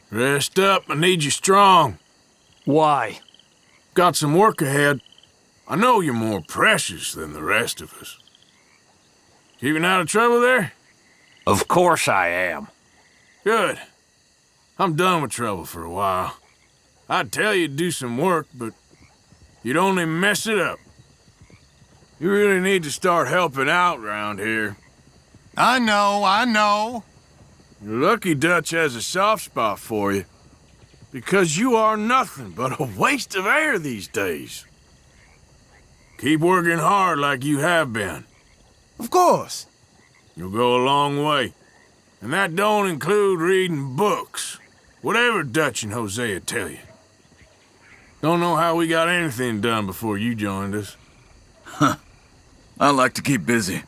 Rest up, I need you strong. Why? Got some work ahead. I know you're more precious than the rest of us. Keeping out of trouble there? Of course I am. Good. I'm done with trouble for a while. I'd tell you to do some work, but you'd only mess it up. You really need to start helping out around here. I know. Your lucky Dutch has a soft spot for you. Because you are nothing but a waste of air these days. Keep working hard like you have been. Of course. You'll go a long way. And that don't include reading books. Whatever Dutch and Hosea tell you. Don't know how we got anything done before you joined us. I like to keep busy.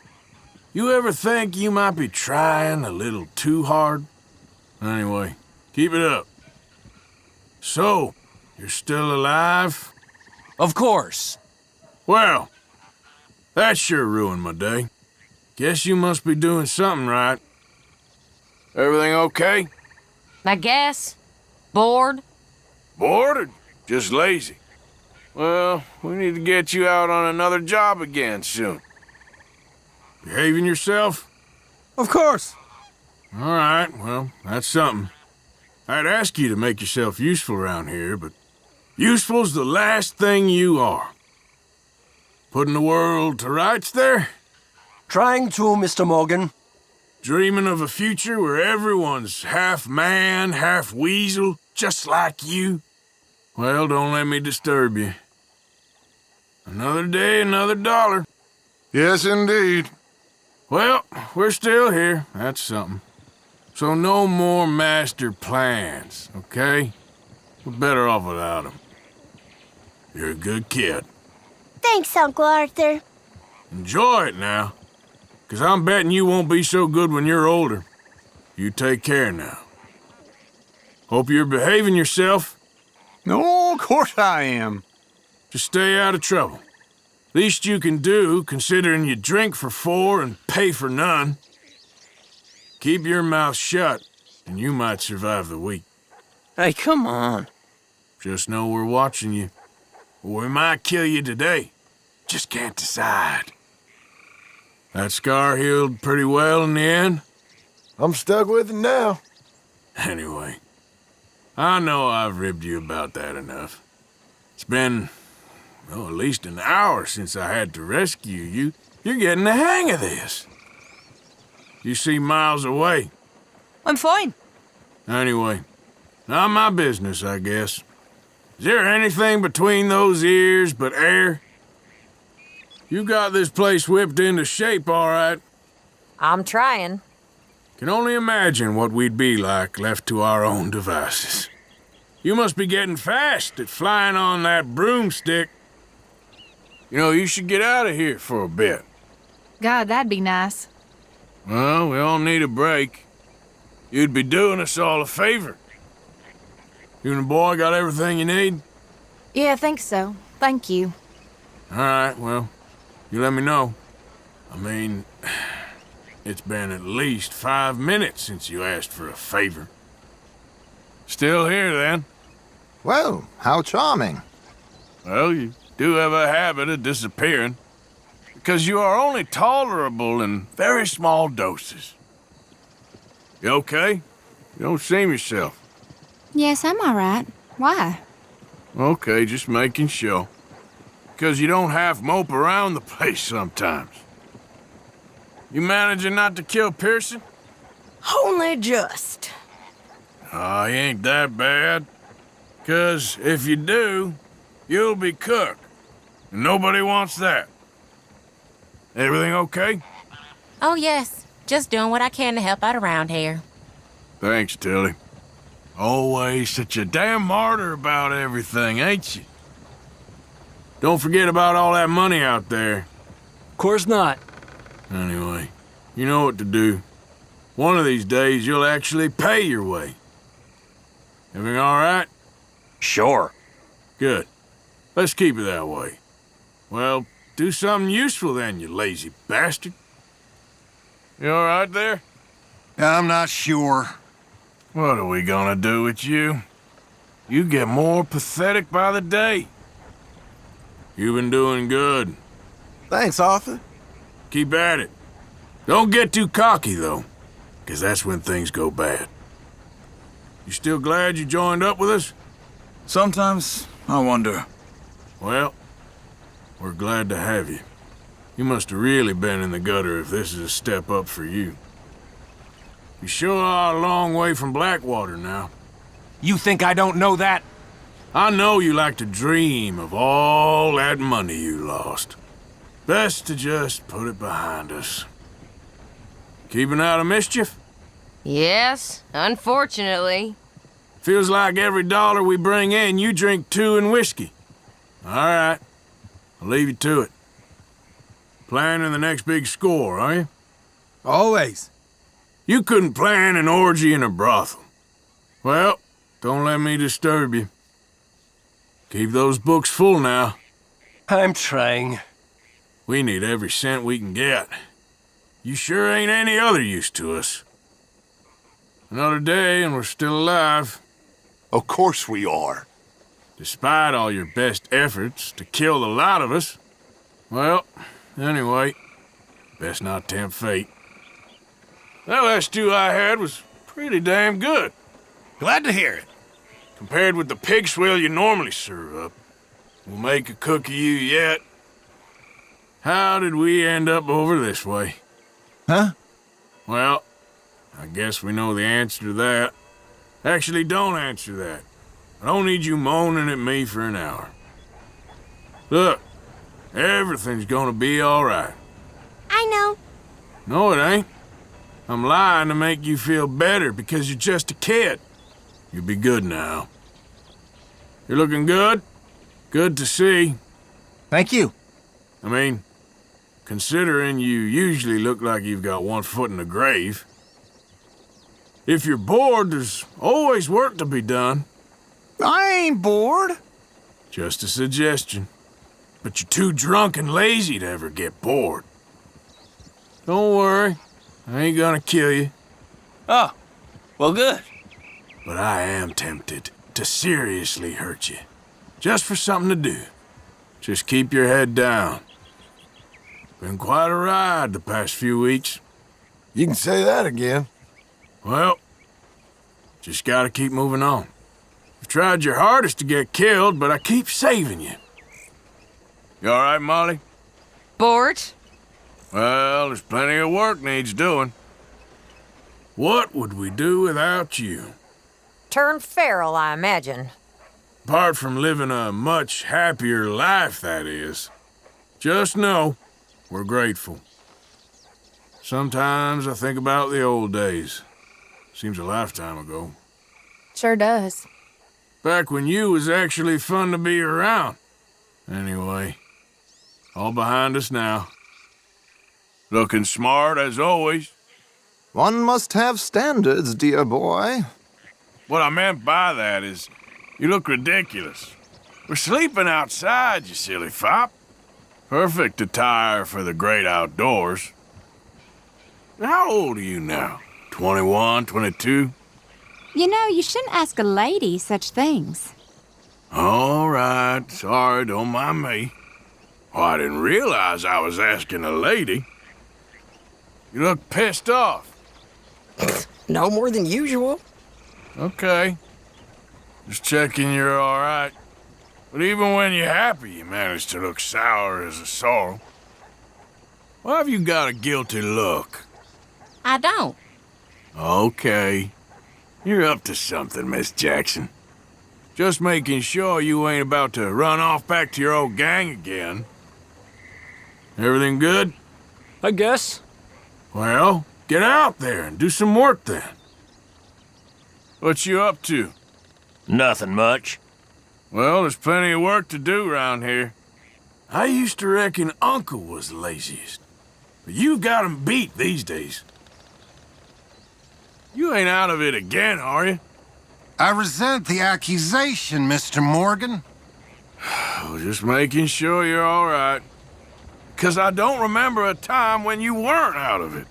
You ever think you might be trying a little too hard? Anyway, keep it up. So, you're still alive? Of course. Well, that sure ruined my day. Guess you must be doing something right. Everything okay? I guess. Bored? Bored or just lazy? Well, we need to get you out on another job again soon. Behaving yourself? Of course. All right, well, that's something. I'd ask you to make yourself useful around here, but useful's the last thing you are. Putting the world to rights there? Trying to, Mr. Morgan. Dreaming of a future where everyone's half man, half weasel, just like you? Well, don't let me disturb you. Another day, another dollar. Yes, indeed. Well, we're still here. That's something. So no more master plans, okay? We're better off without them. You're a good kid. Thanks, Uncle Arthur. Enjoy it now. 'Cause I'm betting you won't be so good when you're older. You take care now. Hope you're behaving yourself. No, of course I am. Just stay out of trouble. Least you can do, considering you drink for 4 and pay for none. Keep your mouth shut, and you might survive the week. Hey, come on. Just know we're watching you. Or we might kill you today. Just can't decide. That scar healed pretty well in the end? I'm stuck with it now. Anyway, I know I've ribbed you about that enough. It's been, well, at least an hour since I had to rescue you. You're getting the hang of this. You seem miles away. I'm fine. Anyway, not my business, I guess. Is there anything between those ears but air? You got this place whipped into shape, all right. I'm trying. Can only imagine what we'd be like left to our own devices. You must be getting fast at flying on that broomstick. You know, you should get out of here for a bit. God, that'd be nice. Well, we all need a break. You'd be doing us all a favor. You and the boy got everything you need? Yeah, I think so. Thank you. All right, well, you let me know. I mean, it's been at least 5 minutes since you asked for a favor. Still here, then? Well, how charming. Well, you do have a habit of disappearing. Because you are only tolerable in very small doses. You okay? You don't seem yourself. Yes, I'm all right. Why? Okay, just making sure. Because you don't half mope around the place sometimes. You managing not to kill Pearson? Only just. Oh, he ain't that bad. 'Cause if you do, you'll be cooked. And nobody wants that. Everything okay? Oh, yes. Just doing what I can to help out around here. Thanks, Tilly. Always such a damn martyr about everything, ain't you? Don't forget about all that money out there. Of course not. Anyway, you know what to do. One of these days, you'll actually pay your way. Everything all right? Sure. Good. Let's keep it that way. Well, do something useful then, you lazy bastard. You all right there? I'm not sure. What are we gonna do with you? You get more pathetic by the day. You've been doing good. Thanks, Arthur. Keep at it. Don't get too cocky, though, 'cause that's when things go bad. You still glad you joined up with us? Sometimes I wonder. Well, we're glad to have you. You must have really been in the gutter if this is a step up for you. You sure are a long way from Blackwater now. You think I don't know that? I know you like to dream of all that money you lost. Best to just put it behind us. Keeping out of mischief? Yes, unfortunately. Feels like every dollar we bring in, you drink 2 in whiskey. All right, I'll leave you to it. Planning the next big score, are you? Always. You couldn't plan an orgy in a brothel. Well, don't let me disturb you. Keep those books full now. I'm trying. We need every cent we can get. You sure ain't any other use to us. Another day and we're still alive. Of course we are. Despite all your best efforts to kill the lot of us. Well, anyway, best not tempt fate. That last stew I had was pretty damn good. Glad to hear it. Compared with the pig swill you normally serve up. We'll make a cook of you yet. How did we end up over this way? Huh? Well, I guess we know the answer to that. Actually, don't answer that. I don't need you moaning at me for an hour. Look, everything's gonna be all right. I know. No, it ain't. I'm lying to make you feel better because you're just a kid. You'll be good now. You're looking good. Good to see. Thank you. I mean, considering you usually look like you've got one foot in the grave. If you're bored, there's always work to be done. I ain't bored. Just a suggestion. But you're too drunk and lazy to ever get bored. Don't worry. I ain't gonna kill you. Oh, well, good. But I am tempted to seriously hurt you. Just for something to do. Just keep your head down. Been quite a ride the past few weeks. You can say that again. Well, just gotta keep moving on. You've tried your hardest to get killed, but I keep saving you. You all right, Molly? Bort? Well, there's plenty of work needs doing. What would we do without you? Turn feral, I imagine. Apart from living a much happier life, that is. Just know, we're grateful. Sometimes I think about the old days. Seems a lifetime ago. Sure does. Back when you was actually fun to be around. Anyway, all behind us now. Looking smart as always. One must have standards, dear boy. What I meant by that is, you look ridiculous. We're sleeping outside, you silly fop. Perfect attire for the great outdoors. How old are you now? 21, 22? You know, you shouldn't ask a lady such things. All right, sorry, don't mind me. Oh, I didn't realize I was asking a lady. You look pissed off. No more than usual. Okay. Just checking you're all right. But even when you're happy, you manage to look sour as a sorrel. Why have you got a guilty look? I don't. Okay. You're up to something, Miss Jackson. Just making sure you ain't about to run off back to your old gang again. Everything good? I guess. Well, get out there and do some work then. What you up to? Nothing much. Well, there's plenty of work to do around here. I used to reckon Uncle was the laziest. But you've got him beat these days. You ain't out of it again, are you? I resent the accusation, Mr. Morgan. Oh, just making sure you're all right. 'Cause I don't remember a time when you weren't out of it.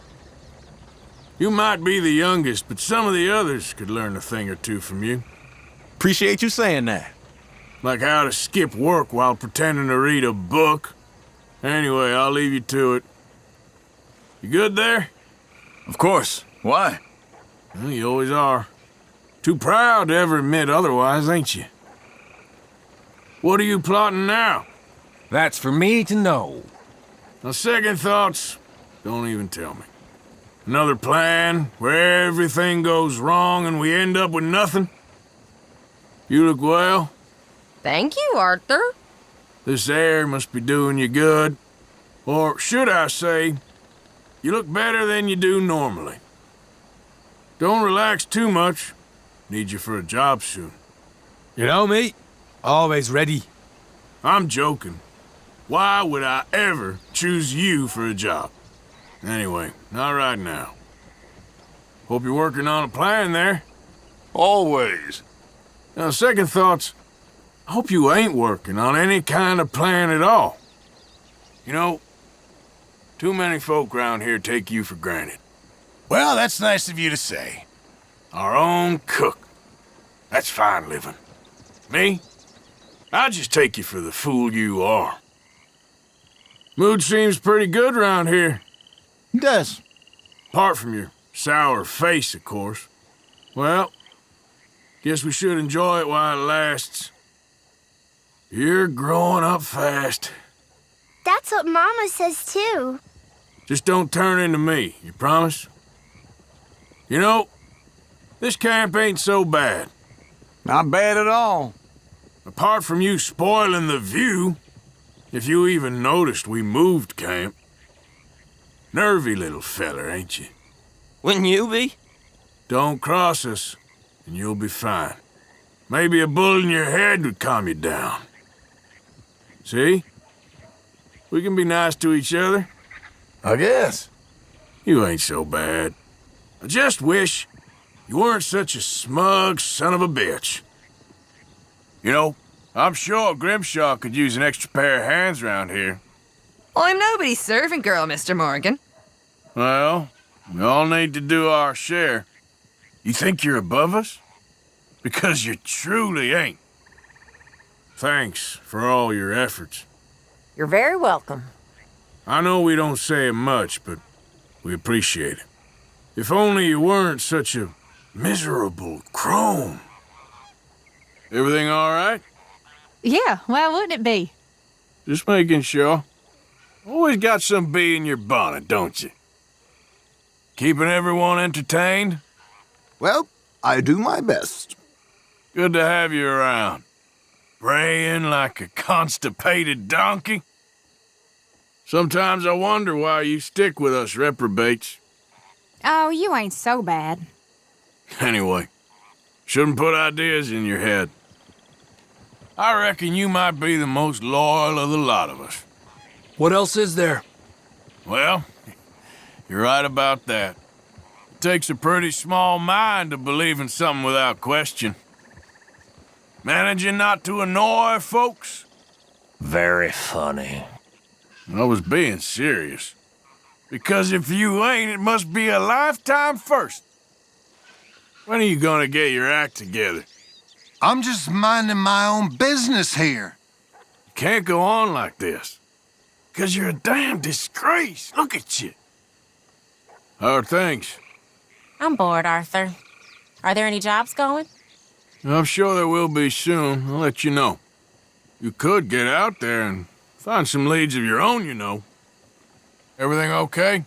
You might be the youngest, but some of the others could learn a thing or two from you. Appreciate you saying that. Like how to skip work while pretending to read a book. Anyway, I'll leave you to it. You good there? Of course. Why? Well, you always are. Too proud to ever admit otherwise, ain't you? What are you plotting now? That's for me to know. On second thoughts, don't even tell me. Another plan where everything goes wrong and we end up with nothing? You look well. Thank you, Arthur. This air must be doing you good. Or should I say, you look better than you do normally. Don't relax too much. Need you for a job soon. You know me? Always ready. I'm joking. Why would I ever choose you for a job? Anyway, not right now. Hope you're working on a plan there. Always. Now, second thoughts, I hope you ain't working on any kind of plan at all. You know, too many folk around here take you for granted. Well, that's nice of you to say. Our own cook. That's fine living. Me? I just take you for the fool you are. Mood seems pretty good around here. It does. Apart from your sour face, of course. Well, guess we should enjoy it while it lasts. You're growing up fast. That's what Mama says, too. Just don't turn into me, you promise? You know, this camp ain't so bad. Not bad at all. Apart from you spoiling the view, if you even noticed we moved camp. Nervy little feller, ain't you? Wouldn't you be? Don't cross us, and you'll be fine. Maybe a bullet in your head would calm you down. See? We can be nice to each other. I guess. You ain't so bad. I just wish you weren't such a smug son of a bitch. You know, I'm sure Grimshaw could use an extra pair of hands around here. Well, I'm nobody's servant girl, Mr. Morgan. Well, we all need to do our share. You think you're above us? Because you truly ain't. Thanks for all your efforts. You're very welcome. I know we don't say it much, but we appreciate it. If only you weren't such a miserable crone. Everything all right? Yeah, why wouldn't it be? Just making sure. Always got some bee in your bonnet, don't you? Keeping everyone entertained? Well, I do my best. Good to have you around. Braying like a constipated donkey. Sometimes I wonder why you stick with us reprobates. Oh, you ain't so bad. Anyway, shouldn't put ideas in your head. I reckon you might be the most loyal of the lot of us. What else is there? Well, you're right about that. It takes a pretty small mind to believe in something without question. Managing not to annoy folks? Very funny. I was being serious. Because if you ain't, it must be a lifetime first. When are you gonna get your act together? I'm just minding my own business here. You can't go on like this. 'Cause you're a damn disgrace. Look at you. How are things? I'm bored, Arthur. Are there any jobs going? I'm sure there will be soon. I'll let you know. You could get out there and find some leads of your own, you know. Everything okay?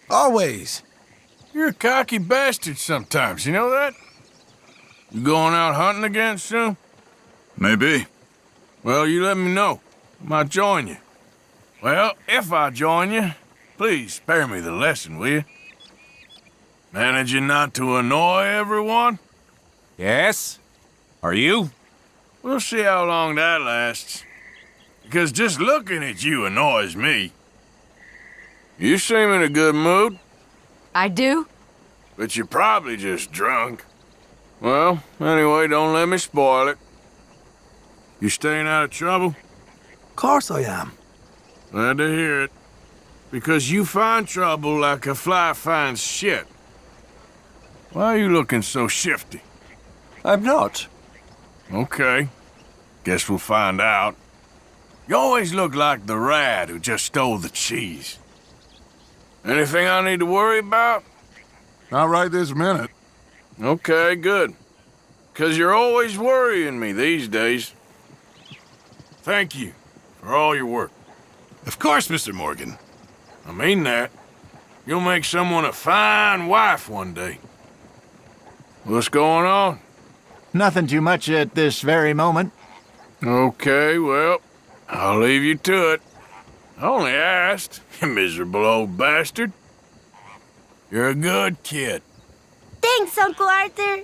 Always. You're a cocky bastard sometimes, you know that? You going out hunting again soon? Maybe. Well, you let me know. I might join you. Well, if I join you, please spare me the lesson, will you? Managing not to annoy everyone? Yes? Are you? We'll see how long that lasts. Because just looking at you annoys me. You seem in a good mood, I do? but you're probably just drunk. Well, anyway, don't let me spoil it. You staying out of trouble? Of course I am. Glad to hear it. Because you find trouble like a fly finds shit. Why are you looking so shifty? I'm not. Okay. Guess we'll find out. You always look like the rat who just stole the cheese. Anything I need to worry about? Not right this minute. Okay, good. 'Cause you're always worrying me these days. Thank you for all your work. Of course, Mr. Morgan. I mean that. You'll make someone a fine wife one day. What's going on? Nothing too much at this very moment. Okay, well, I'll leave you to it. I only asked, you miserable old bastard. You're a good kid, Thanks, Uncle Arthur.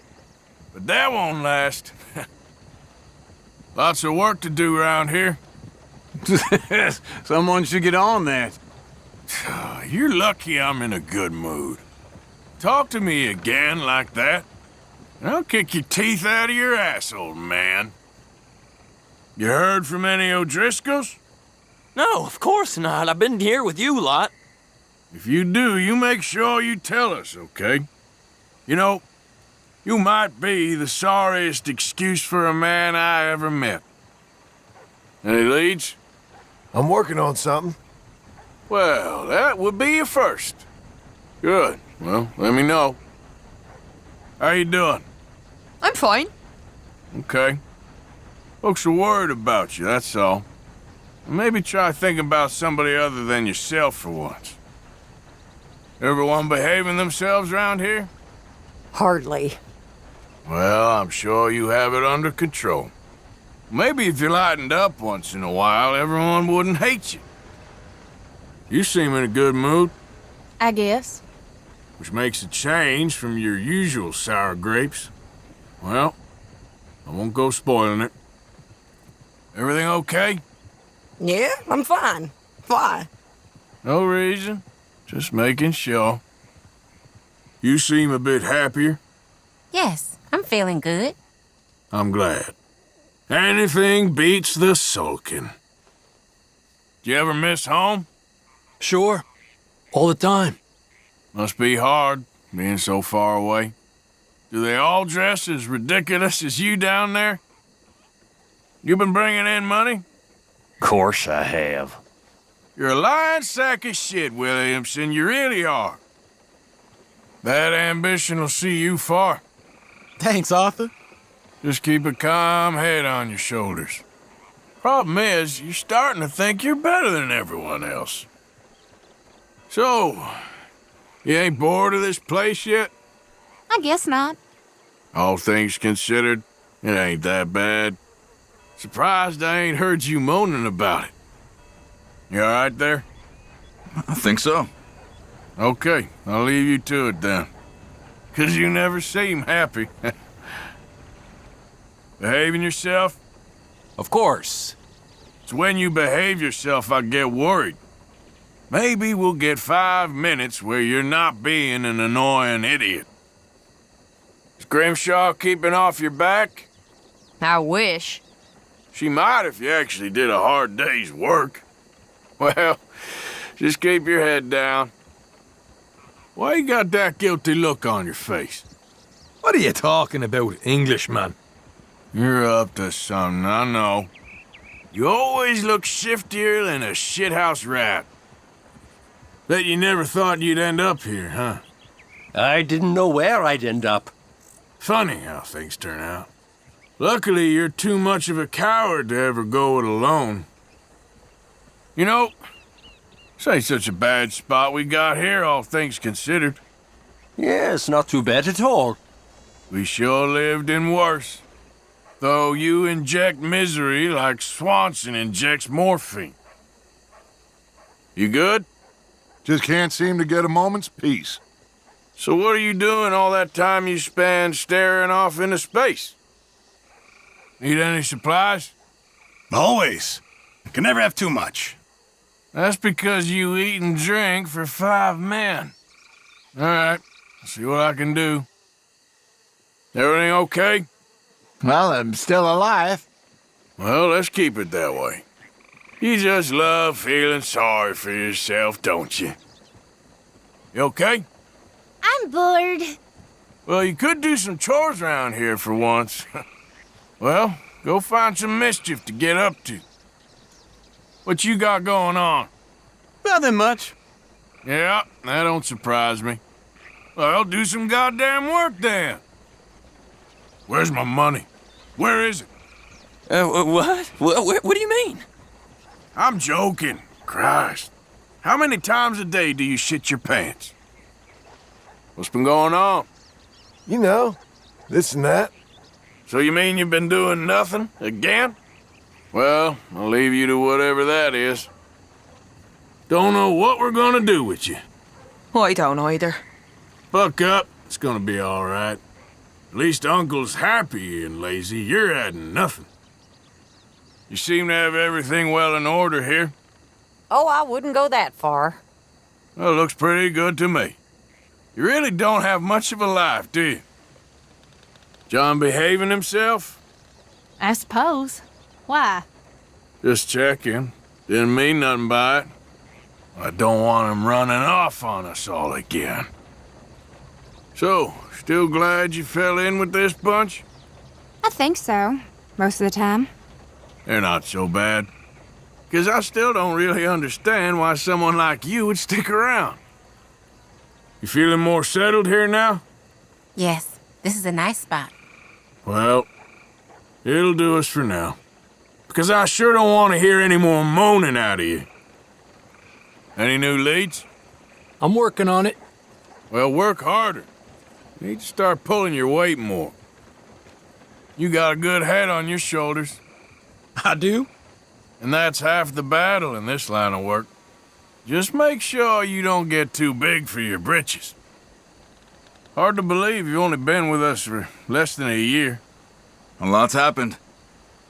but that won't last. Lots of work to do around here. Someone should get on that. You're lucky I'm in a good mood. Talk to me again like that, and I'll kick your teeth out of your ass, old man. You heard from any O'Driscolls? No, of course not. I've been here with you lot. If you do, you make sure you tell us, okay? You know, you might be the sorriest excuse for a man I ever met. Any leads? I'm working on something. Well, that would be a first. Good. Well, let me know. How you doing? I'm fine. Okay. Folks are worried about you, that's all. Maybe try thinking about somebody other than yourself for once. Everyone behaving themselves around here? Hardly. Well, I'm sure you have it under control. Maybe if you lightened up once in a while, everyone wouldn't hate you. You seem in a good mood, I guess. which makes a change from your usual sour grapes. Well, I won't go spoiling it. Everything okay? Yeah, I'm fine. Why? No reason. Just making sure. You seem a bit happier. Yes, I'm feeling good. I'm glad. Anything beats the sulking. Do you ever miss home? Sure. All the time. Must be hard, being so far away. Do they all dress as ridiculous as you down there? You been bringing in money? Course I have. You're a lying sack of shit, Williamson. You really are. That ambition will see you far. Thanks, Arthur. Just keep a calm head on your shoulders. Problem is, you're starting to think you're better than everyone else. So, you ain't bored of this place yet? I guess not. All things considered, it ain't that bad. Surprised I ain't heard you moaning about it. You all right there? I think so. Okay, I'll leave you to it then. 'Cause you never seem happy. Behaving yourself? Of course. It's when you behave yourself I get worried. Maybe we'll get 5 minutes where you're not being an annoying idiot. Is Grimshaw keeping off your back? I wish. She might if you actually did a hard day's work. Well, just keep your head down. Why you got that guilty look on your face? What are you talking about, Englishman? You're up to something, I know. You always look shiftier than a shithouse rat. Bet you never thought you'd end up here, huh? I didn't know where I'd end up. Funny how things turn out. Luckily, you're too much of a coward to ever go it alone. You know, this ain't such a bad spot we got here, all things considered. Yes, not too bad at all. We sure lived in worse. Though you inject misery like Swanson injects morphine. You good? Just can't seem to get a moment's peace. So what are you doing all that time you spend staring off into space? Need any supplies? Always. Can never have too much. That's because you eat and drink for 5 men. All right, I'll see what I can do. Everything okay? Well, I'm still alive. Well, let's keep it that way. You just love feeling sorry for yourself, don't you? You okay? I'm bored. Well, you could do some chores around here for once. Well, go find some mischief to get up to. What you got going on? Nothing much. Yeah, that don't surprise me. Well, do some goddamn work then. Where's my money? Where is it? What? What do you mean? I'm joking. Christ. How many times a day do you shit your pants? What's been going on? You know, this and that. So you mean you've been doing nothing again? Well, I'll leave you to whatever that is. Don't know what we're gonna do with you. I don't either. Buck up. It's gonna be all right. At least Uncle's happy and lazy. You're adding nothing. You seem to have everything well in order here. Oh, I wouldn't go that far. Well, looks pretty good to me. You really don't have much of a life, do you? John behaving himself? I suppose. Why? Just checking. Didn't mean nothing by it. I don't want him running off on us all again. So, still glad you fell in with this bunch? I think so, most of the time. They're not so bad. 'Cause I still don't really understand why someone like you would stick around. You feeling more settled here now? Yes, this is a nice spot. Well, it'll do us for now. Because I sure don't want to hear any more moaning out of you. Any new leads? I'm working on it. Well, work harder. You need to start pulling your weight more. You got a good head on your shoulders. I do? And that's half the battle in this line of work. Just make sure you don't get too big for your britches. Hard to believe you've only been with us for less than a year. A lot's happened.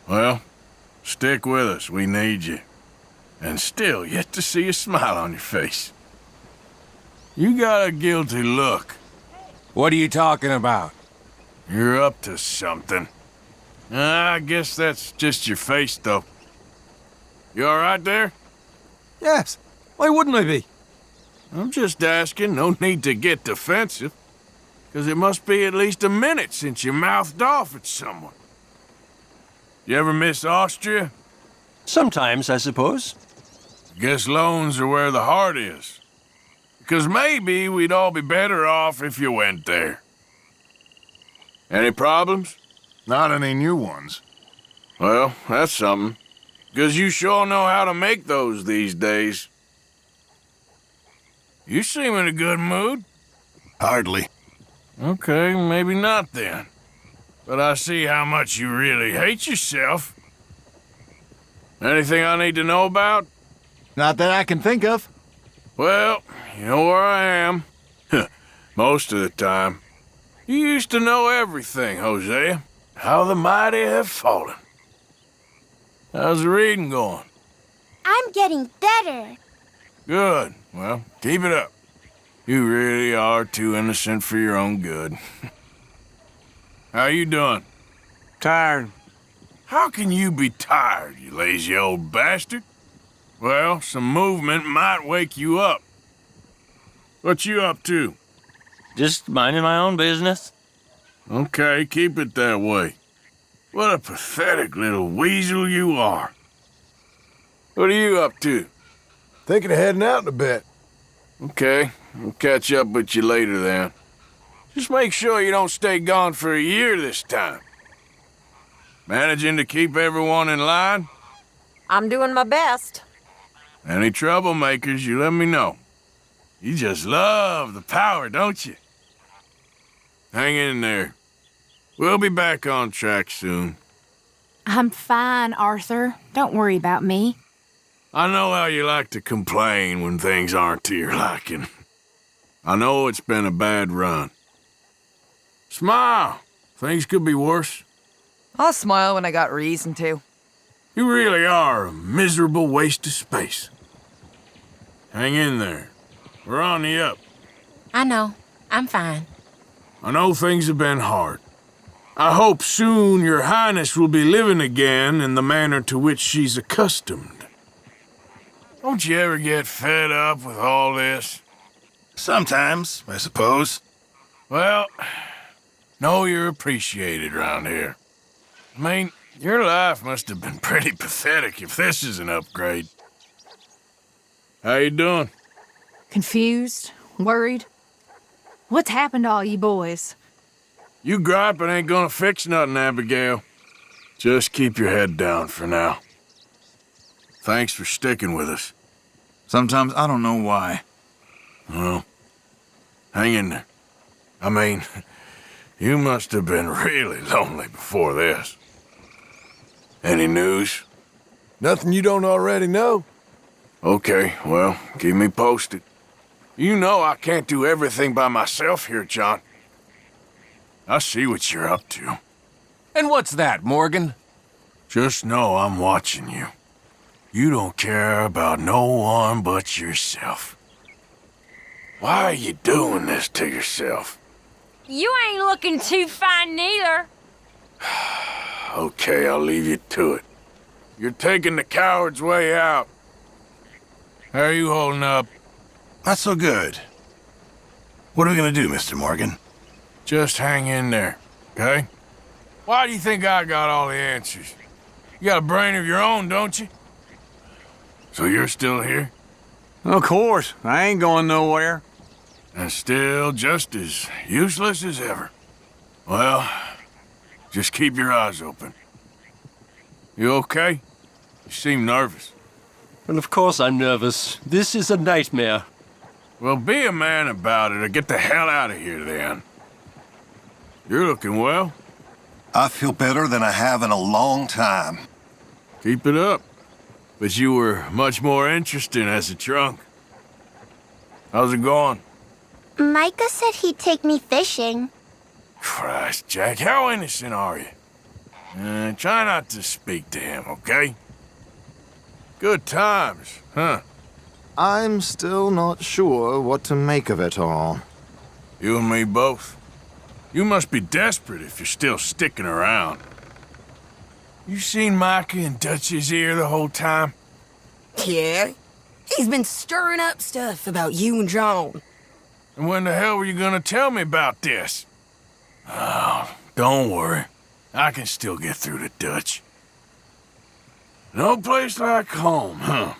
Well, stick with us. We need you. And still yet to see a smile on your face. You got a guilty look. What are you talking about? You're up to something. I guess that's just your face, though. You all right there? Yes. Why wouldn't I be? I'm just asking. No need to get defensive. Because it must be at least a minute since you mouthed off at someone. You ever miss Austria? Sometimes, I suppose. Guess loans are where the heart is. Because maybe we'd all be better off if you went there. Any problems? Not any new ones. Well, that's something. Because you sure know how to make those these days. You seem in a good mood. Hardly. Okay, maybe not then. But I see how much you really hate yourself. Anything I need to know about? Not that I can think of. Well, you know where I am. Most of the time. You used to know everything, Hosea. How the mighty have fallen. How's the reading going? I'm getting better. Good. Well, keep it up. You really are too innocent for your own good. How you doing? Tired. How can you be tired, you lazy old bastard? Well, some movement might wake you up. What you up to? Just minding my own business. Okay, keep it that way. What a pathetic little weasel you are. What are you up to? Thinking of heading out in a bit. Okay, I'll catch up with you later then. Just make sure you don't stay gone for a year this time. Managing to keep everyone in line? I'm doing my best. Any troublemakers, you let me know. You just love the power, don't you? Hang in there. We'll be back on track soon. I'm fine, Arthur. Don't worry about me. I know how you like to complain when things aren't to your liking. I know it's been a bad run. Smile. Things could be worse. I'll smile when I got reason to. You really are a miserable waste of space. Hang in there. We're on the up. I know. I'm fine. I know things have been hard. I hope soon your highness will be living again in the manner to which she's accustomed. Don't you ever get fed up with all this? Sometimes, I suppose. Well, Know you're appreciated around here. I mean, your life must have been pretty pathetic if this is an upgrade. How you doing? Confused? Worried? What's happened to all you boys? You griping ain't gonna fix nothing, Abigail. Just keep your head down for now. Thanks for sticking with us. Sometimes I don't know why. Well, hang in there. I mean, you must have been really lonely before this. Any news? Nothing you don't already know? Okay, well, keep me posted. You know I can't do everything by myself here, John. I see what you're up to. And what's that, Morgan? Just know I'm watching you. You don't care about no one but yourself. Why are you doing this to yourself? You ain't looking too fine neither. Okay, I'll leave you to it. You're taking the coward's way out. How are you holding up? Not so good. What are we gonna do, Mr. Morgan? Just hang in there, okay? Why do you think I got all the answers? You got a brain of your own, don't you? So you're still here? Of course, I ain't going nowhere. And still just as useless as ever. Well, just keep your eyes open. You okay? You seem nervous. Well, of course I'm nervous. This is a nightmare. Well, be a man about it or get the hell out of here then. You're looking well. I feel better than I have in a long time. Keep it up. But you were much more interesting as a trunk. How's it going? Micah said he'd take me fishing. Christ, Jack, how innocent are you? Try not to speak to him, okay? Good times, huh? I'm still not sure what to make of it all. You and me both. You must be desperate if you're still sticking around. You seen Micah in Dutch's ear the whole time? Yeah. He's been stirring up stuff about you and John. And when the hell were you gonna tell me about this? Oh, don't worry. I can still get through to Dutch. No place like home, huh?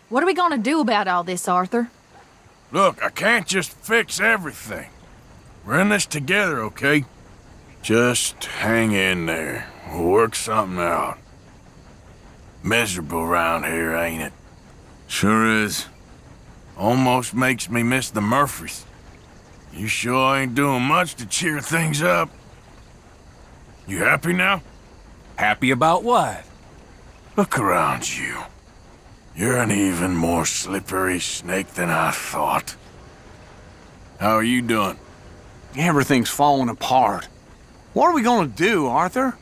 What are we gonna do about all this, Arthur? Look, I can't just fix everything. We're in this together, okay? Just hang in there. We'll work something out. Miserable around here, ain't it? Sure is. Almost makes me miss the Murphys. You sure ain't doing much to cheer things up. You happy now? Happy about what? Look around you. You're an even more slippery snake than I thought. How are you doing? Everything's falling apart. What are we gonna do, Arthur?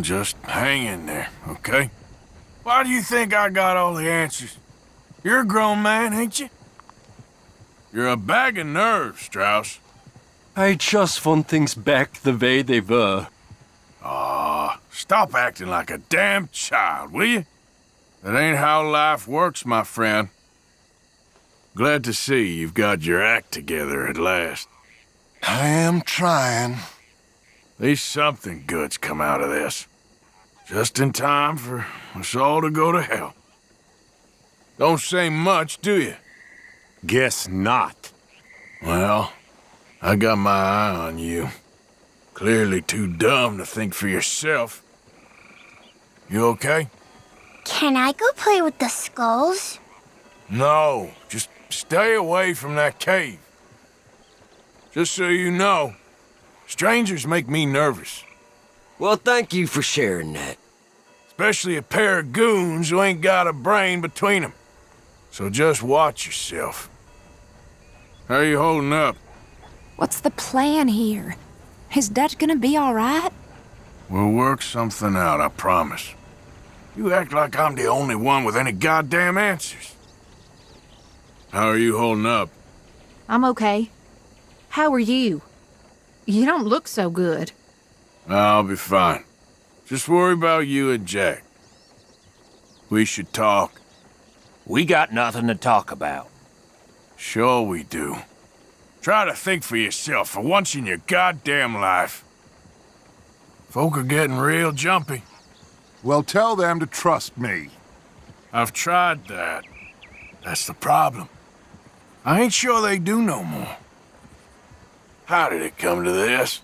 Just hang in there, okay? Why do you think I got all the answers? You're a grown man, ain't you? You're a bag of nerves, Strauss. I just want things back the way they were. Aw, stop acting like a damn child, will you? That ain't how life works, my friend. Glad to see you've got your act together at last. I am trying. At least something good's come out of this. Just in time for us all to go to hell. Don't say much, do you? Guess not. Well, I got my eye on you. Clearly too dumb to think for yourself. You okay? Can I go play with the skulls? No, just stay away from that cave. Just so you know, strangers make me nervous. Well, thank you for sharing that. Especially a pair of goons who ain't got a brain between them. So just watch yourself. How you holding up? What's the plan here? Is Dutch gonna be all right? We'll work something out, I promise. You act like I'm the only one with any goddamn answers. How are you holding up? I'm okay. How are you? You don't look so good. I'll be fine. Just worry about you and Jack. We should talk. We got nothing to talk about. Sure we do. Try to think for yourself for once in your goddamn life. Folk are getting real jumpy. Well, tell them to trust me. I've tried that. That's the problem. I ain't sure they do no more. How did it come to this?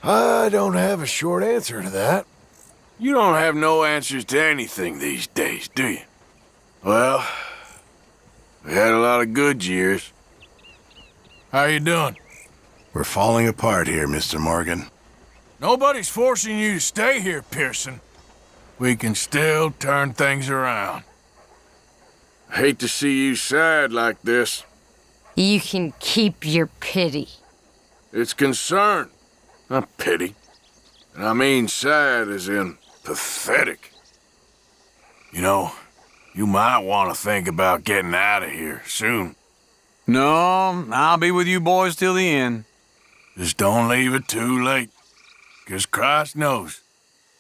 I don't have a short answer to that. You don't have no answers to anything these days, do you? Well, we had a lot of good years. How you doing? We're falling apart here, Mr. Morgan. Nobody's forcing you to stay here, Pearson. We can still turn things around. I hate to see you sad like this. You can keep your pity. It's concern, not pity. And I mean sad as in pathetic. You know, you might want to think about getting out of here soon. No, I'll be with you boys till the end. Just don't leave it too late. 'Cause Christ knows,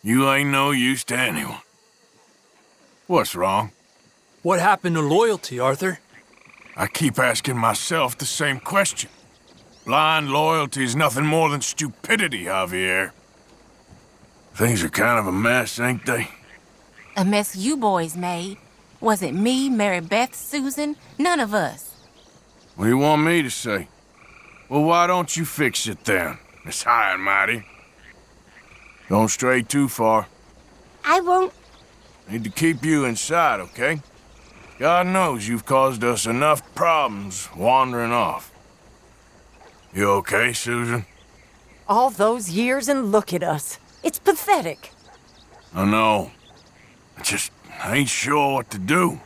you ain't no use to anyone. What's wrong? What happened to loyalty, Arthur? I keep asking myself the same question. Blind loyalty is nothing more than stupidity, Javier. Things are kind of a mess, ain't they? A mess you boys made. Was it me, Mary Beth, Susan? None of us. What do you want me to say? Well, why don't you fix it then, Miss High and Mighty? Don't stray too far. I won't. Need to keep you inside, okay? God knows you've caused us enough problems wandering off. You okay, Susan? All those years and look at us. It's pathetic. I know. I ain't sure what to do.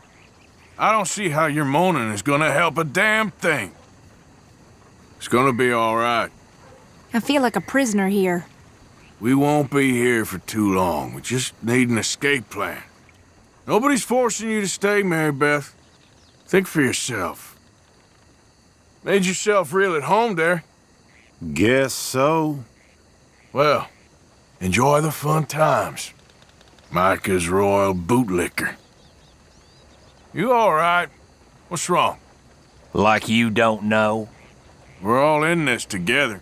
I don't see how your moaning is gonna help a damn thing. It's gonna be all right. I feel like a prisoner here. We won't be here for too long. We just need an escape plan. Nobody's forcing you to stay, Mary Beth. Think for yourself. Made yourself real at home there. Guess so. Well, enjoy the fun times. Micah's royal bootlicker. You all right? What's wrong? Like you don't know? We're all in this together.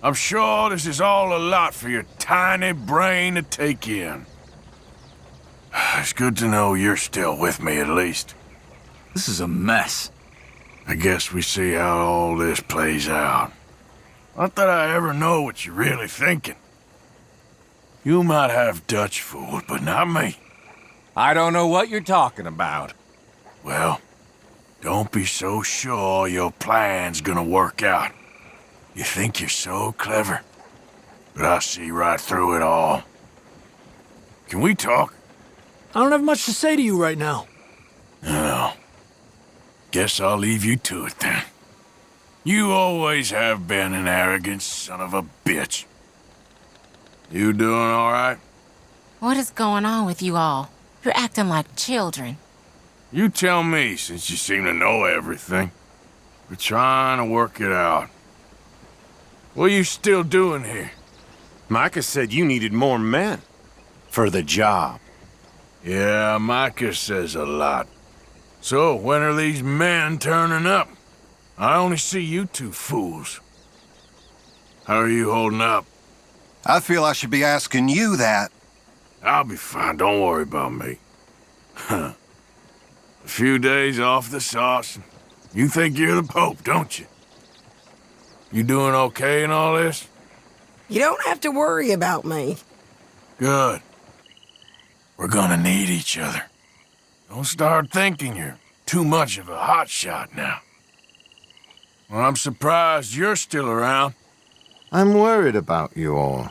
I'm sure this is all a lot for your tiny brain to take in. It's good to know you're still with me, at least. This is a mess. I guess we see how all this plays out. Not that I ever know what you're really thinking. You might have Dutch fooled, but not me. I don't know what you're talking about. Well, don't be so sure your plan's gonna work out. You think you're so clever, but I see right through it all. Can we talk? I don't have much to say to you right now. No. Guess I'll leave you to it then. You always have been an arrogant son of a bitch. You doing all right? What is going on with you all? You're acting like children. You tell me, since you seem to know everything. We're trying to work it out. What are you still doing here? Micah said you needed more men for the job. Yeah, Micah says a lot. So, when are these men turning up? I only see you two fools. How are you holding up? I feel I should be asking you that. I'll be fine, don't worry about me. A few days off the sauce. You think you're the Pope, don't you? You doing okay in all this? You don't have to worry about me. Good. We're gonna need each other. Don't start thinking you're too much of a hotshot now. Well, I'm surprised you're still around. I'm worried about you all.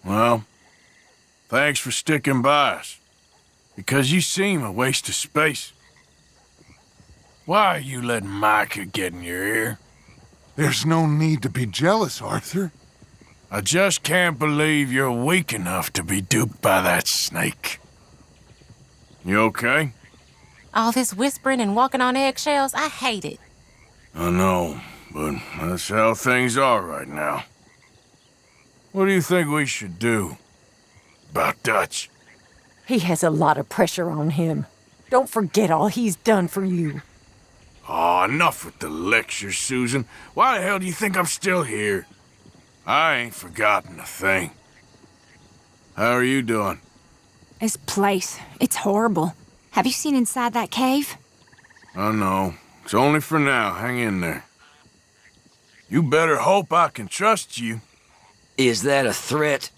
Well, thanks for sticking by us. Because you seem a waste of space. Why are you letting Micah get in your ear? There's no need to be jealous, Arthur. I just can't believe you're weak enough to be duped by that snake. You okay? All this whispering and walking on eggshells, I hate it. I know, but that's how things are right now. What do you think we should do about Dutch? He has a lot of pressure on him. Don't forget all he's done for you. Oh, enough with the lecture, Susan. Why the hell do you think I'm still here? I ain't forgotten a thing. How are you doing? This place, it's horrible. Have you seen inside that cave? I know. It's only for now. Hang in there. You better hope I can trust you. Is that a threat?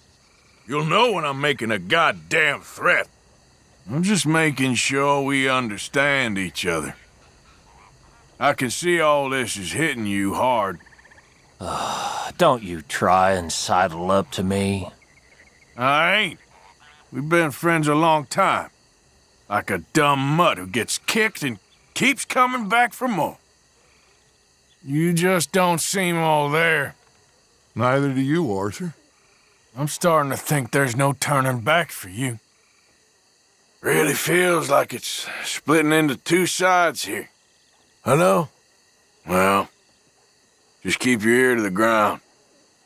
You'll know when I'm making a goddamn threat. I'm just making sure we understand each other. I can see all this is hitting you hard. Don't you try and sidle up to me. I ain't. We've been friends a long time. Like a dumb mutt who gets kicked and keeps coming back for more. You just don't seem all there. Neither do you, Arthur. I'm starting to think there's no turning back for you. Really feels like it's splitting into two sides here. I know. Well, just keep your ear to the ground.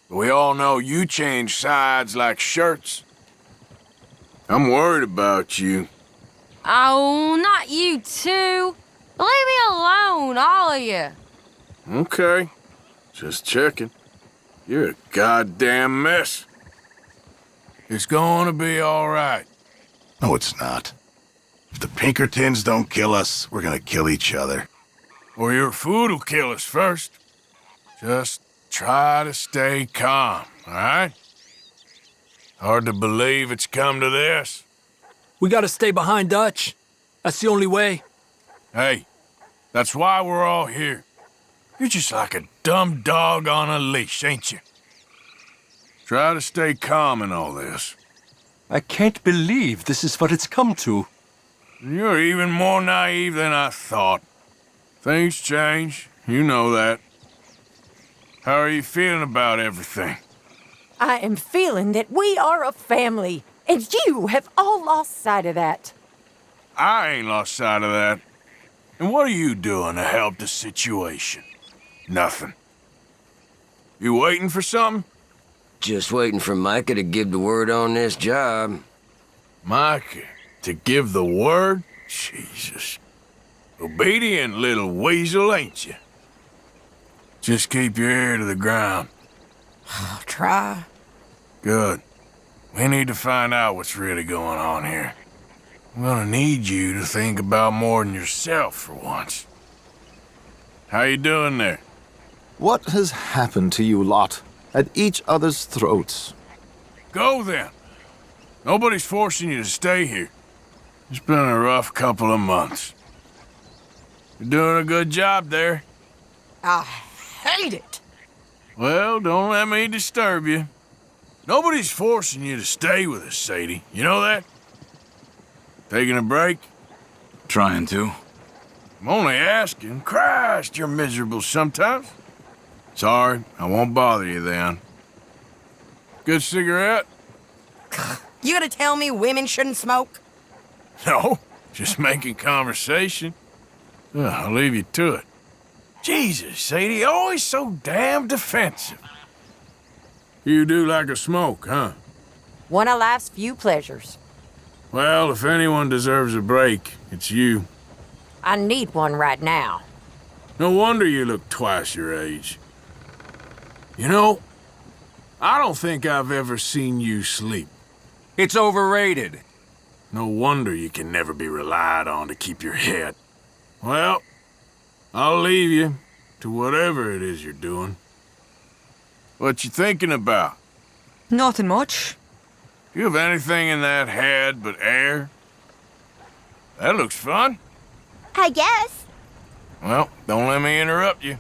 We all know you change sides like shirts. I'm worried about you. Oh, not you too. Leave me alone, all of you. Okay. Just checking. You're a goddamn mess. It's gonna be all right. No, it's not. If the Pinkertons don't kill us, we're gonna kill each other. Or your food will kill us first. Just try to stay calm, all right? Hard to believe it's come to this. We gotta stay behind Dutch. That's the only way. Hey, that's why we're all here. You're just like a dumb dog on a leash, ain't you? Try to stay calm in all this. I can't believe this is what it's come to. You're even more naive than I thought. Things change, you know that. How are you feeling about everything? I am feeling that we are a family, and you have all lost sight of that. I ain't lost sight of that. And what are you doing to help the situation? Nothing. You waiting for something? Just waiting for Micah to give the word on this job. Micah, to give the word? Jesus. Obedient little weasel, ain't you? Just keep your ear to the ground. I'll try. Good. We need to find out what's really going on here. I'm gonna need you to think about more than yourself for once. How you doing there? What has happened to you lot? At each other's throats. Go then. Nobody's forcing you to stay here. It's been a rough couple of months. You're doing a good job there. I hate it. Well, don't let me disturb you. Nobody's forcing you to stay with us, Sadie. You know that? Taking a break? Trying to. I'm only asking. Christ, you're miserable sometimes. Sorry, I won't bother you then. Good cigarette? You gonna tell me women shouldn't smoke? No, just making conversation. I'll leave you to it. Jesus, Sadie, always so damn defensive. You do like a smoke, huh? One of life's few pleasures. Well, if anyone deserves a break, it's you. I need one right now. No wonder you look twice your age. You know, I don't think I've ever seen you sleep. It's overrated. No wonder you can never be relied on to keep your head. Well, I'll leave you to whatever it is you're doing. What you thinking about? Nothing much. You have anything in that head but air? That looks fun. I guess. Well, don't let me interrupt you.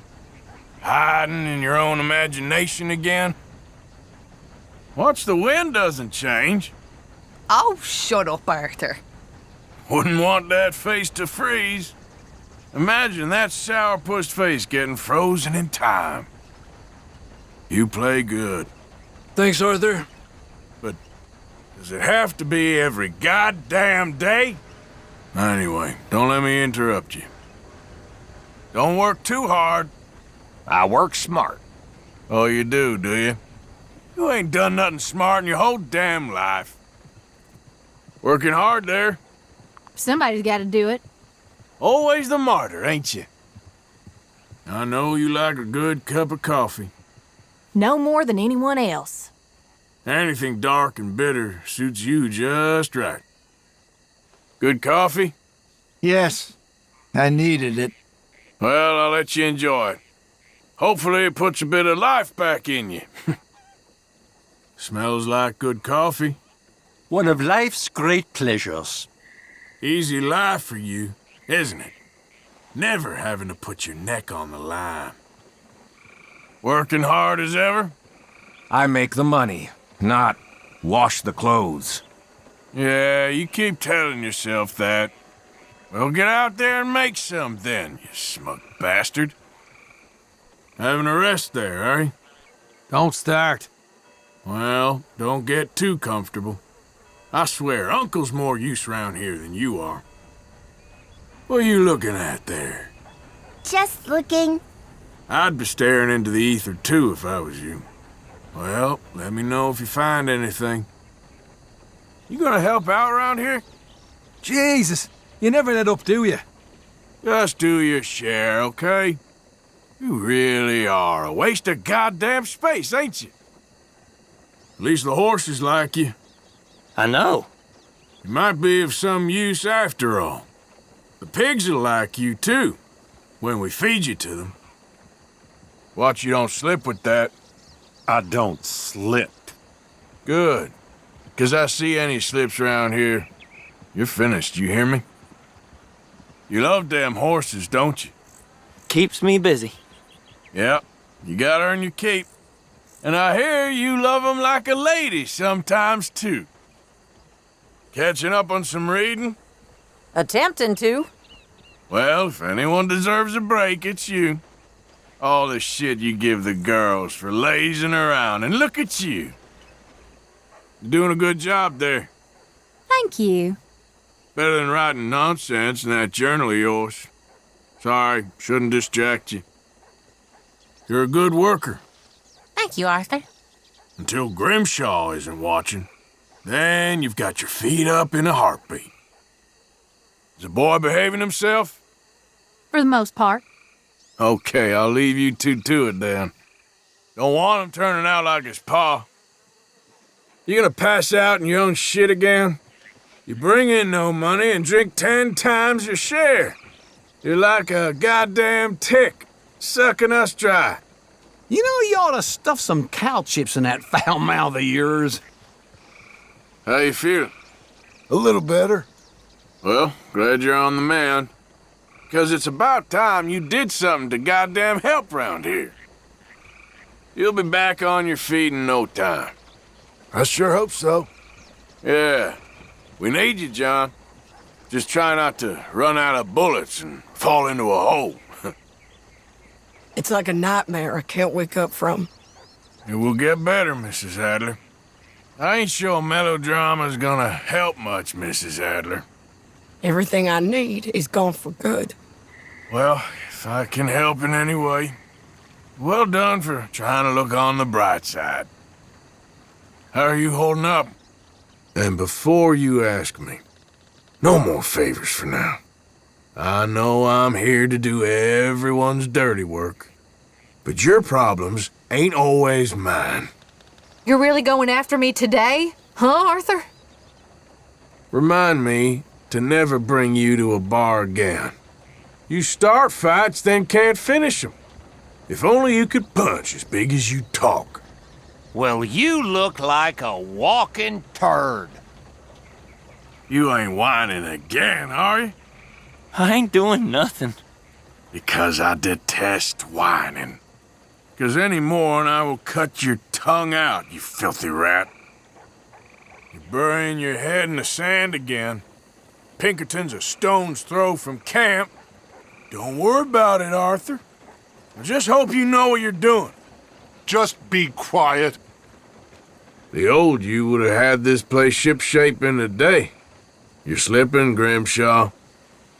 Hiding in your own imagination again? Watch the wind doesn't change. Oh, shut up, Arthur. Wouldn't want that face to freeze. Imagine that sourpuss face getting frozen in time. You play good. Thanks, Arthur. But does it have to be every goddamn day? Anyway, don't let me interrupt you. Don't work too hard. I work smart. Oh, you do you? You ain't done nothing smart in your whole damn life. Working hard there. Somebody's got to do it. Always the martyr, ain't you? I know you like a good cup of coffee. No more than anyone else. Anything dark and bitter suits you just right. Good coffee? Yes, I needed it. Well, I'll let you enjoy it. Hopefully it puts a bit of life back in you. Smells like good coffee. One of life's great pleasures. Easy life for you, isn't it? Never having to put your neck on the line. Working hard as ever? I make the money, not wash the clothes. Yeah, you keep telling yourself that. Well, get out there and make some then, you smug bastard. Having a rest there, are you? Don't start. Well, don't get too comfortable. I swear, Uncle's more use round here than you are. What are you looking at there? Just looking. I'd be staring into the ether too if I was you. Well, let me know if you find anything. You gonna help out around here? Jesus, you never let up, do you? Just do your share, okay? You really are a waste of goddamn space, ain't you? At least the horses like you. I know. You might be of some use after all. The pigs will like you too, when we feed you to them. Watch you don't slip with that. I don't slip. Good. 'Cause I see any slips around here, you're finished, you hear me? You love them horses, don't you? Keeps me busy. Yep, you gotta earn your keep. And I hear you love 'em like a lady sometimes, too. Catching up on some reading? Attempting to. Well, if anyone deserves a break, it's you. All the shit you give the girls for lazing around, and look at you. You're doing a good job there. Thank you. Better than writing nonsense in that journal of yours. Sorry, shouldn't distract you. You're a good worker. Thank you, Arthur. Until Grimshaw isn't watching. Then you've got your feet up in a heartbeat. Is the boy behaving himself? For the most part. Okay, I'll leave you two to it then. Don't want him turning out like his pa. You gonna pass out in your own shit again? You bring in no money and drink 10 times your share. You're like a goddamn tick, sucking us dry. You know, you ought to stuff some cow chips in that foul mouth of yours. How you feeling? A little better. Well, glad you're on the mend. 'Cause it's about time you did something to goddamn help round here. You'll be back on your feet in no time. I sure hope so. Yeah, we need you, John. Just try not to run out of bullets and fall into a hole. It's like a nightmare I can't wake up from. It will get better, Mrs. Adler. I ain't sure melodrama's gonna help much, Mrs. Adler. Everything I need is gone for good. Well, if I can help in any way, well done for trying to look on the bright side. How are you holding up? And before you ask me, no more favors for now. I know I'm here to do everyone's dirty work, but your problems ain't always mine. You're really going after me today? Huh, Arthur? Remind me to never bring you to a bar again. You start fights, then can't finish them. If only you could punch as big as you talk. Well, you look like a walking turd. You ain't whining again, are you? I ain't doing nothing. Because I detest whining. 'Cause any more and I will cut your tongue out, you filthy rat. You're burying your head in the sand again. Pinkerton's a stone's throw from camp. Don't worry about it, Arthur. I just hope you know what you're doing. Just be quiet. The old you would have had this place shipshape in a day. You're slipping, Grimshaw.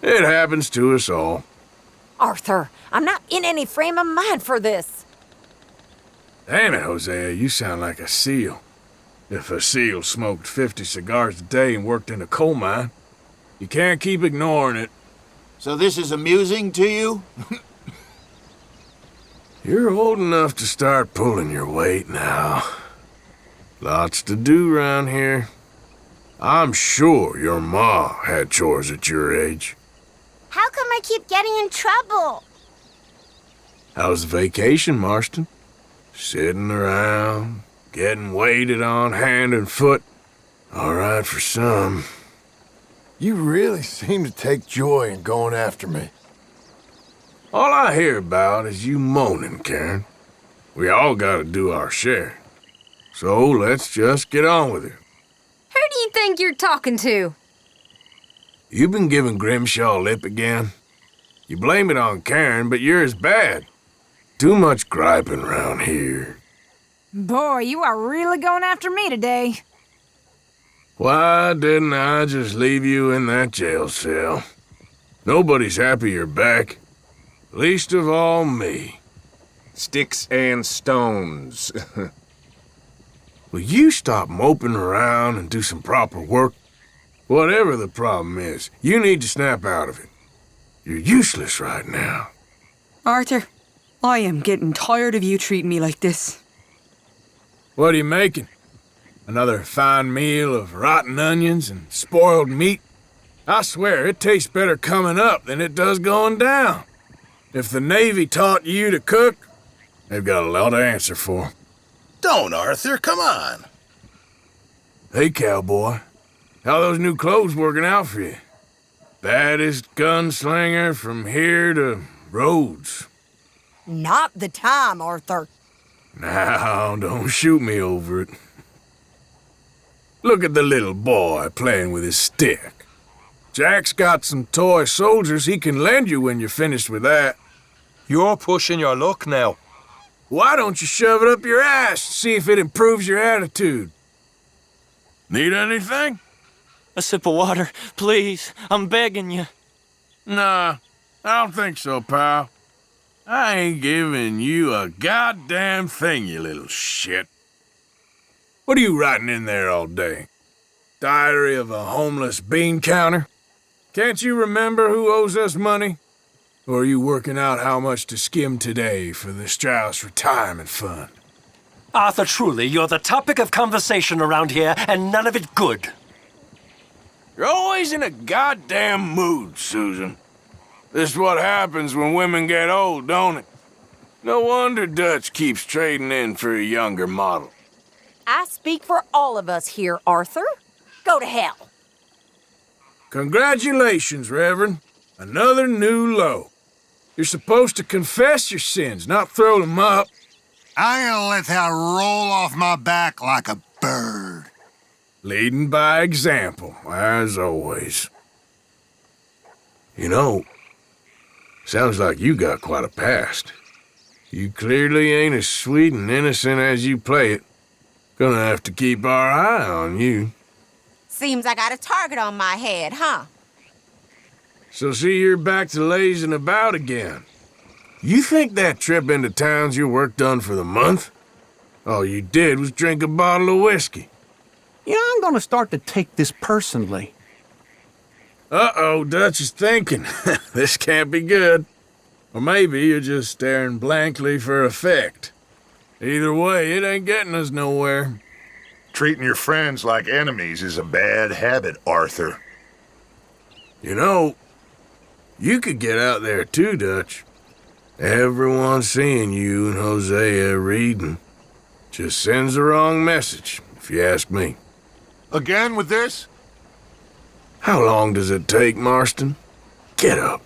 It happens to us all. Arthur, I'm not in any frame of mind for this. Damn it, Hosea, you sound like a seal. If a seal smoked 50 cigars a day and worked in a coal mine, you can't keep ignoring it. So this is amusing to you? You're old enough to start pulling your weight now. Lots to do around here. I'm sure your ma had chores at your age. How come I keep getting in trouble? How's the vacation, Marston? Sitting around, getting waited on hand and foot. All right for some. You really seem to take joy in going after me. All I hear about is you moaning, Karen. We all gotta do our share. So let's just get on with it. Who do you think you're talking to? You been giving Grimshaw lip again? You blame it on Karen, but you're as bad. Too much griping around here. Boy, you are really going after me today. Why didn't I just leave you in that jail cell? Nobody's happy you're back. Least of all me. Sticks and stones. Will you stop moping around and do some proper work? Whatever the problem is, you need to snap out of it. You're useless right now. Arthur, I am getting tired of you treating me like this. What are you making? Another fine meal of rotten onions and spoiled meat? I swear, it tastes better coming up than it does going down. If the Navy taught you to cook, they've got a lot to answer for. Don't, Arthur, come on. Hey, cowboy. How those new clothes working out for you? Baddest gunslinger from here to Rhodes. Not the time, Arthur. Now, don't shoot me over it. Look at the little boy playing with his stick. Jack's got some toy soldiers he can lend you when you're finished with that. You're pushing your luck now. Why don't you shove it up your ass to see if it improves your attitude? Need anything? A sip of water, please. I'm begging you. Nah, I don't think so, pal. I ain't giving you a goddamn thing, you little shit. What are you writing in there all day? Diary of a homeless bean counter? Can't you remember who owes us money? Or are you working out how much to skim today for the Strauss Retirement Fund? Arthur, truly, you're the topic of conversation around here, and none of it good. You're always in a goddamn mood, Susan. This is what happens when women get old, don't it? No wonder Dutch keeps trading in for a younger model. I speak for all of us here, Arthur. Go to hell. Congratulations, Reverend. Another new low. You're supposed to confess your sins, not throw them up. I'm gonna let that roll off my back like a bird. Leading by example, as always. You know, sounds like you got quite a past. You clearly ain't as sweet and innocent as you play it. Gonna have to keep our eye on you. Seems I got a target on my head, huh? So see you're back to lazing about again. You think that trip into town's your work done for the month? All you did was drink a bottle of whiskey. Yeah, I'm gonna start to take this personally. Uh-oh, Dutch is thinking. This can't be good. Or maybe you're just staring blankly for effect. Either way, it ain't getting us nowhere. Treating your friends like enemies is a bad habit, Arthur. You know, you could get out there too, Dutch. Everyone seeing you and Hosea reading just sends the wrong message, if you ask me. Again with this? How long does it take, Marston? Get up.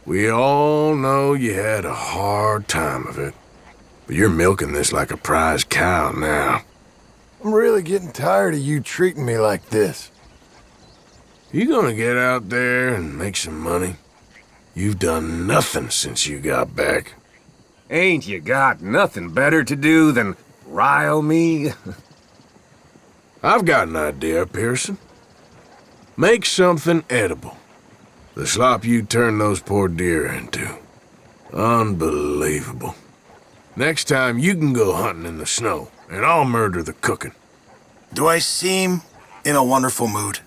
We all know you had a hard time of it, but you're milking this like a prize cow now. I'm really getting tired of you treating me like this. You gonna get out there and make some money? You've done nothing since you got back. Ain't you got nothing better to do than rile me? I've got an idea, Pearson. Make something edible. The slop you turned those poor deer into. Unbelievable. Next time you can go hunting in the snow, and I'll murder the cooking. Do I seem in a wonderful mood?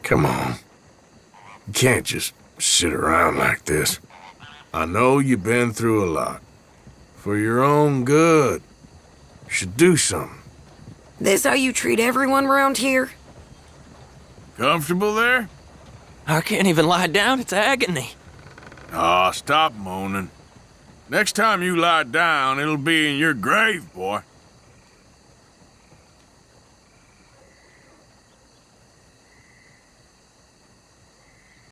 Come on. You can't just sit around like this. I know you've been through a lot. For your own good. You should do something. This how you treat everyone around here? Comfortable there? I can't even lie down. It's agony. Aw, stop moaning. Next time you lie down, it'll be in your grave, boy.